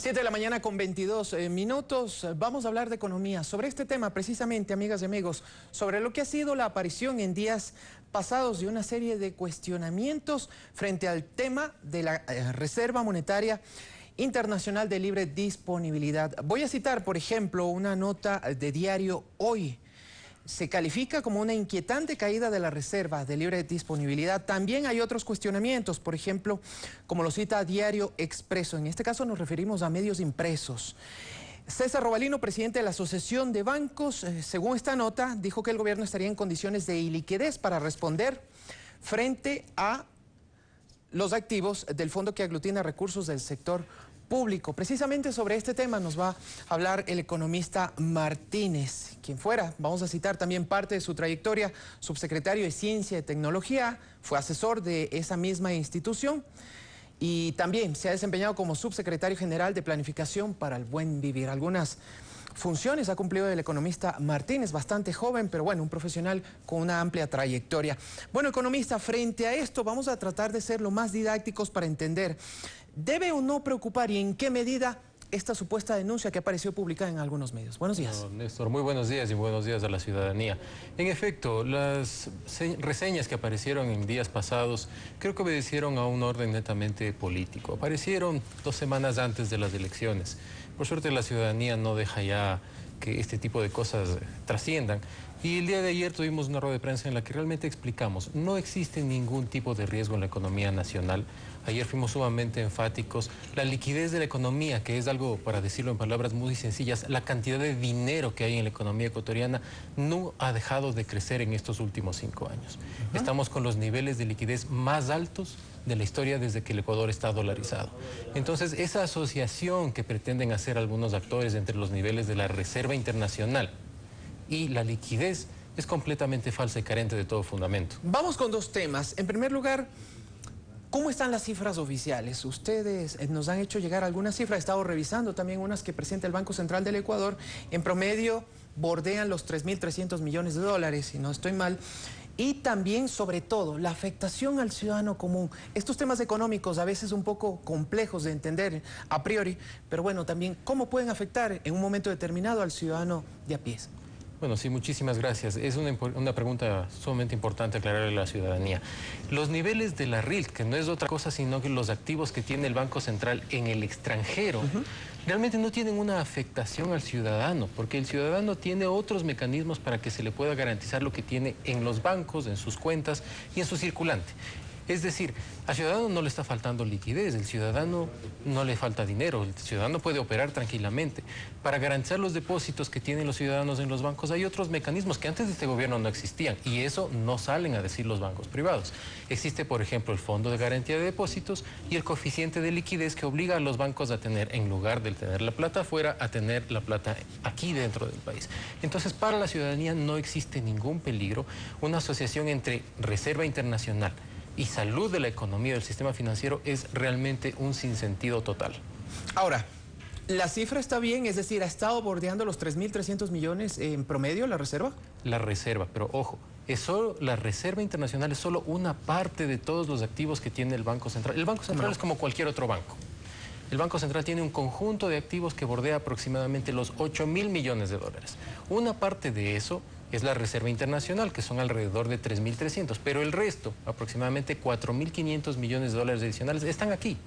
7 de la mañana con 22 minutos. Vamos a hablar de economía. Sobre este tema, precisamente, amigas y amigos, sobre lo que ha sido la aparición en días pasados de una serie de cuestionamientos frente al tema de la Reserva Monetaria Internacional de Libre Disponibilidad. Voy a citar, por ejemplo, una nota de Diario Hoy. Se califica como una inquietante caída de la reserva de libre disponibilidad. También hay otros cuestionamientos, por ejemplo, como lo cita Diario Expreso. En este caso nos referimos a medios impresos. César Robalino, presidente de la Asociación de Bancos, según esta nota, dijo que el gobierno estaría en condiciones de iliquidez para responder frente a los activos del fondo que aglutina recursos del sector público. Precisamente sobre este tema nos va a hablar el economista Martínez, quien fuera, vamos a citar también parte de su trayectoria, subsecretario de Ciencia y Tecnología, fue asesor de esa misma institución y también se ha desempeñado como subsecretario general de Planificación para el Buen Vivir. Algunas funciones ha cumplido el economista Martínez, bastante joven, pero bueno, un profesional con una amplia trayectoria. Bueno, economista, frente a esto vamos a tratar de ser lo más didácticos para entender, ¿debe o no preocupar y en qué medida esta supuesta denuncia que apareció publicada en algunos medios? Buenos días. Bueno, Néstor, muy buenos días y buenos días a la ciudadanía. En efecto, las reseñas que aparecieron en días pasados creo que obedecieron a un orden netamente político. Aparecieron 2 semanas antes de las elecciones. Por suerte la ciudadanía no deja ya que este tipo de cosas trasciendan. Y el día de ayer tuvimos una rueda de prensa en la que realmente explicamos, no existe ningún tipo de riesgo en la economía nacional. Ayer fuimos sumamente enfáticos. La liquidez de la economía, que es algo, para decirlo en palabras muy sencillas, la cantidad de dinero que hay en la economía ecuatoriana no ha dejado de crecer en estos últimos 5 años. Estamos con los niveles de liquidez más altos de la historia desde que el Ecuador está dolarizado. Entonces, esa asociación que pretenden hacer algunos actores entre los niveles de la Reserva Internacional y la liquidez es completamente falsa y carente de todo fundamento. Vamos con 2 temas. En primer lugar, ¿cómo están las cifras oficiales? Ustedes nos han hecho llegar algunas cifras, he estado revisando también unas que presenta el Banco Central del Ecuador. En promedio bordean los 3.300 millones de dólares, si no estoy mal. Y también, sobre todo, la afectación al ciudadano común. Estos temas económicos a veces un poco complejos de entender a priori, pero bueno, también cómo pueden afectar en un momento determinado al ciudadano de a pie. Bueno, sí, muchísimas gracias. Es una pregunta sumamente importante aclararle a la ciudadanía. Los niveles de la RILC, que no es otra cosa sino que los activos que tiene el Banco Central en el extranjero, realmente no tienen una afectación al ciudadano, porque el ciudadano tiene otros mecanismos para que se le pueda garantizar lo que tiene en los bancos, en sus cuentas y en su circulante. Es decir, al ciudadano no le está faltando liquidez, el ciudadano no le falta dinero, el ciudadano puede operar tranquilamente. Para garantizar los depósitos que tienen los ciudadanos en los bancos hay otros mecanismos que antes de este gobierno no existían y eso no salen a decir los bancos privados. Existe, por ejemplo, el Fondo de Garantía de Depósitos y el coeficiente de liquidez que obliga a los bancos a tener, en lugar de tener la plata afuera, a tener la plata aquí dentro del país. Entonces, para la ciudadanía no existe ningún peligro. Una asociación entre Reserva Internacional y salud de la economía del sistema financiero es realmente un sinsentido total. Ahora, ¿la cifra está bien? Es decir, ¿ha estado bordeando los 3.300 millones en promedio la reserva? La reserva, pero ojo, la Reserva Internacional es solo una parte de todos los activos que tiene el Banco Central. El Banco Central es como cualquier otro banco. El Banco Central tiene un conjunto de activos que bordea aproximadamente los 8.000 millones de dólares. Una parte de eso es la Reserva Internacional, que son alrededor de 3.300, pero el resto, aproximadamente 4.500 millones de dólares adicionales, están aquí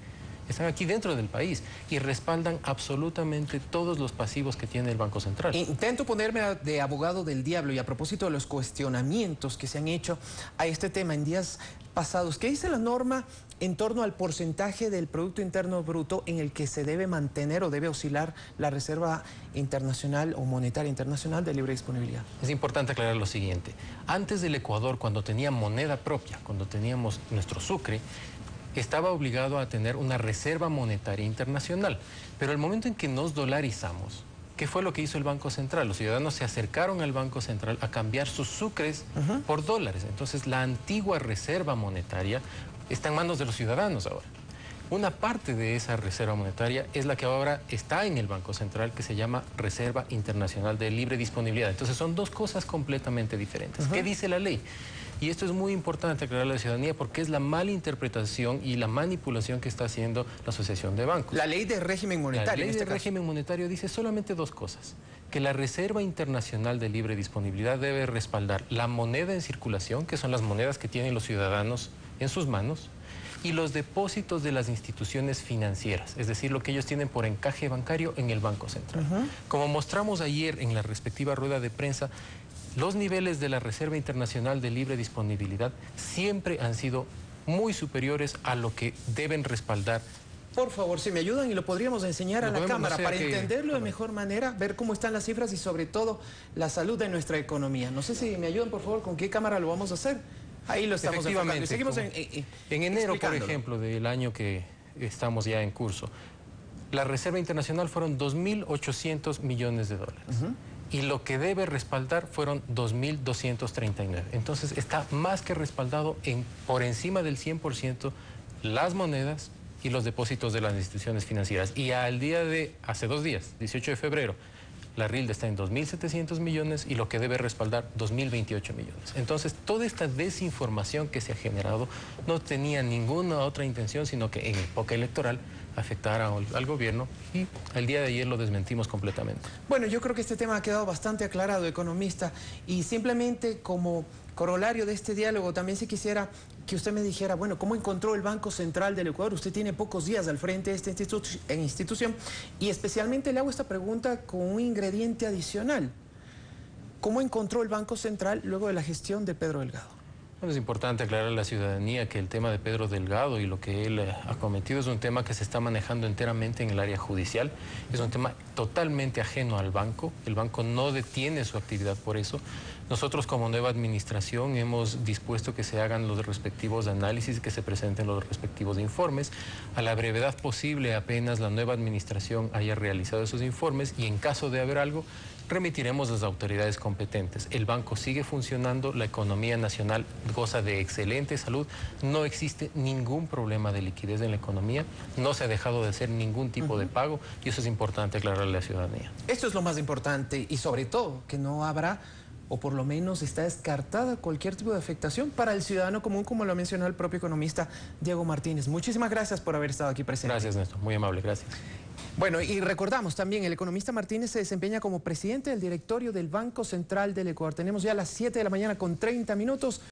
dentro del país y respaldan absolutamente todos los pasivos que tiene el Banco Central. Intento ponerme de abogado del diablo y a propósito de los cuestionamientos que se han hecho a este tema en días pasados, ¿qué dice la norma en torno al porcentaje del Producto Interno Bruto en el que se debe mantener o debe oscilar la Reserva Internacional o Monetaria Internacional de Libre Disponibilidad? Es importante aclarar lo siguiente. Antes del Ecuador, cuando tenía moneda propia, cuando teníamos nuestro sucre, estaba obligado a tener una Reserva Monetaria Internacional. Pero el momento en que nos dolarizamos, ¿qué fue lo que hizo el Banco Central? Los ciudadanos se acercaron al Banco Central a cambiar sus sucres por dólares. Entonces, la antigua Reserva Monetaria está en manos de los ciudadanos ahora. Una parte de esa reserva monetaria es la que ahora está en el Banco Central, que se llama Reserva Internacional de Libre Disponibilidad. Entonces son dos cosas completamente diferentes. ¿Qué dice la ley? Y esto es muy importante aclararle a la ciudadanía porque es la mala interpretación y la manipulación que está haciendo la Asociación de Bancos. La ley de régimen monetario. La ley de régimen monetario dice solamente dos cosas. Que la Reserva Internacional de Libre Disponibilidad debe respaldar la moneda en circulación, que son las monedas que tienen los ciudadanos en sus manos, y los depósitos de las instituciones financieras, es decir, lo que ellos tienen por encaje bancario en el Banco Central. Como mostramos ayer en la respectiva rueda de prensa, los niveles de la Reserva Internacional de Libre Disponibilidad siempre han sido muy superiores a lo que deben respaldar. Por favor, si me ayudan y lo podríamos enseñar a la cámara para entenderlo de mejor manera, ver cómo están las cifras y sobre todo la salud de nuestra economía. No sé si me ayudan, por favor, con qué cámara lo vamos a hacer. Ahí lo estamos enfocando. Seguimos en enero, por ejemplo, del año que estamos ya en curso, la Reserva Internacional fueron 2.800 millones de dólares. Y lo que debe respaldar fueron 2.239. Entonces está más que respaldado por encima del 100% las monedas y los depósitos de las instituciones financieras. Y al día de hace 2 días, 18 de febrero, la RILD está en 2.700 millones y lo que debe respaldar 2.028 millones. Entonces, toda esta desinformación que se ha generado no tenía ninguna otra intención, sino que en época electoral afectar al gobierno, y el día de ayer lo desmentimos completamente. Bueno, yo creo que este tema ha quedado bastante aclarado, economista, y simplemente como corolario de este diálogo también si quisiera que usted me dijera, bueno, ¿cómo encontró el Banco Central del Ecuador? Usted tiene pocos días al frente de esta institución y especialmente le hago esta pregunta con un ingrediente adicional. ¿Cómo encontró el Banco Central luego de la gestión de Pedro Delgado? Bueno, es importante aclarar a la ciudadanía que el tema de Pedro Delgado y lo que él ha cometido es un tema que se está manejando enteramente en el área judicial. Es un tema totalmente ajeno al banco. El banco no detiene su actividad por eso. Nosotros como nueva administración hemos dispuesto que se hagan los respectivos análisis, que se presenten los respectivos informes. A la brevedad posible, apenas la nueva administración haya realizado esos informes y en caso de haber algo, remitiremos a las autoridades competentes. El banco sigue funcionando, la economía nacional goza de excelente salud, no existe ningún problema de liquidez en la economía, no se ha dejado de hacer ningún tipo de pago y eso es importante aclararle a la ciudadanía. Esto es lo más importante y sobre todo que no habrá, o por lo menos está descartada cualquier tipo de afectación para el ciudadano común, como lo mencionó el propio economista Diego Martínez. Muchísimas gracias por haber estado aquí presente. Gracias, Néstor. Muy amable. Gracias. Bueno, y recordamos también, el economista Martínez se desempeña como presidente del directorio del Banco Central del Ecuador. Tenemos ya las 7 de la mañana con 30 minutos.